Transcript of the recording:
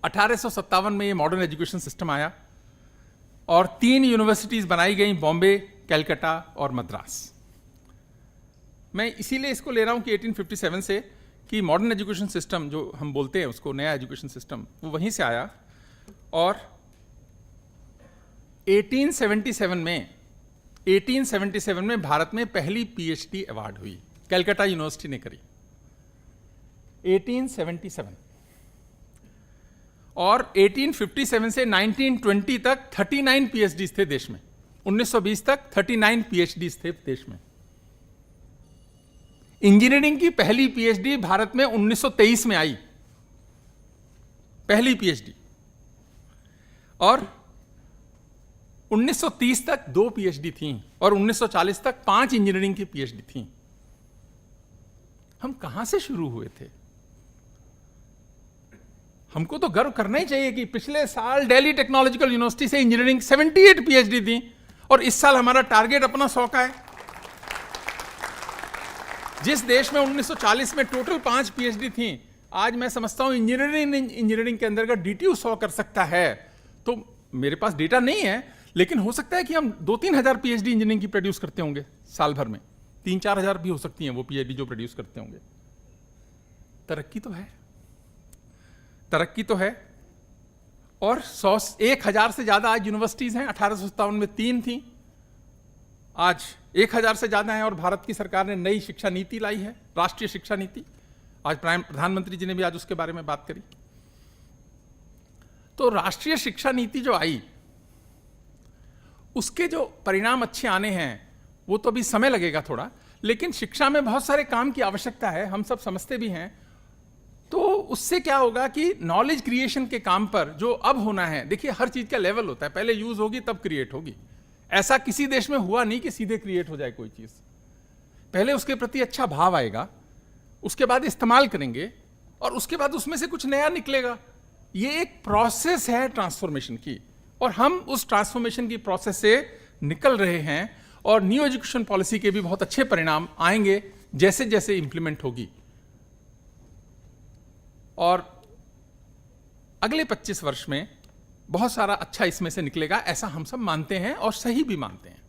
1857 में ये modern education system आया और 3 यूनिवर्सिटीज बनाई गई, बॉम्बे, कैलकाटा और मद्रास। मैं इसीलिए इसको ले रहा हूं कि 1857 से कि मॉडर्न एजुकेशन सिस्टम जो हम बोलते हैं उसको, नया एजुकेशन सिस्टम, वो वहीं से आया। और 1877 में भारत में पहली पीएचडी अवार्ड हुई, कैलकाटा यूनिवर्सिटी ने करी, 1877। और 1857 से 1920 तक 39 पीएचडीज थे देश में। 1920 तक 39 पीएचडीज थे देश में। इंजीनियरिंग की पहली पीएचडी भारत में 1923 में आई, पहली पीएचडी। और 1930 तक 2 पीएचडी थीं और 1940 तक 5 इंजीनियरिंग की पीएचडी थीं। हम कहां से शुरू हुए थे? हमको तो गर्व करना ही चाहिए कि पिछले साल दिल्ली टेक्नोलॉजिकल यूनिवर्सिटी से इंजीनियरिंग 78 पीएचडी थी और इस साल हमारा टारगेट अपना 100 का है। जिस देश में 1940 में टोटल 5 पीएचडी थी, आज मैं समझता हूं इंजीनियरिंग के अंतर्गत डीटीयू 100 कर सकता है। तो मेरे पास डेटा नहीं है, लेकिन हो सकता है कि हम 2-3 हजार पीएचडी इंजीनियरिंग की प्रोड्यूस करते होंगे साल भर में। 3-4 हजार भी हो सकती हैं वो पीएचडी जो प्रोड्यूस करते होंगे। तरक्की तो है, तरक्की तो है। और 1,000 से ज्यादा आज यूनिवर्सिटीज हैं। 1857 में 3 थी, आज 1,000 से ज्यादा हैं। और भारत की सरकार ने नई शिक्षा नीति लाई है, राष्ट्रीय शिक्षा नीति। आज प्रधानमंत्री जी ने भी आज उसके बारे में बात करी। तो राष्ट्रीय शिक्षा नीति जो आई, उसके जो परिणाम अच्छे आने हैं वो तो अभी समय लगेगा थोड़ा, लेकिन शिक्षा में बहुत सारे काम की आवश्यकता है, हम सब समझते भी हैं। तो उससे क्या होगा कि नॉलेज क्रिएशन के काम पर जो अब होना है, देखिए हर चीज का लेवल होता है, पहले यूज होगी तब क्रिएट होगी। ऐसा किसी देश में हुआ नहीं कि सीधे क्रिएट हो जाए कोई चीज। पहले उसके प्रति अच्छा भाव आएगा, उसके बाद इस्तेमाल करेंगे और उसके बाद उसमें से कुछ नया निकलेगा। ये एक प्रोसेस है ट्रांसफॉर्मेशन की, और हम उस ट्रांसफॉर्मेशन की प्रोसेस से निकल रहे हैं। और न्यू एजुकेशन पॉलिसी के भी बहुत अच्छे परिणाम आएंगे जैसे जैसे इंप्लीमेंट होगी। और अगले 25 वर्ष में बहुत सारा अच्छा इसमें से निकलेगा, ऐसा हम सब मानते हैं और सही भी मानते हैं।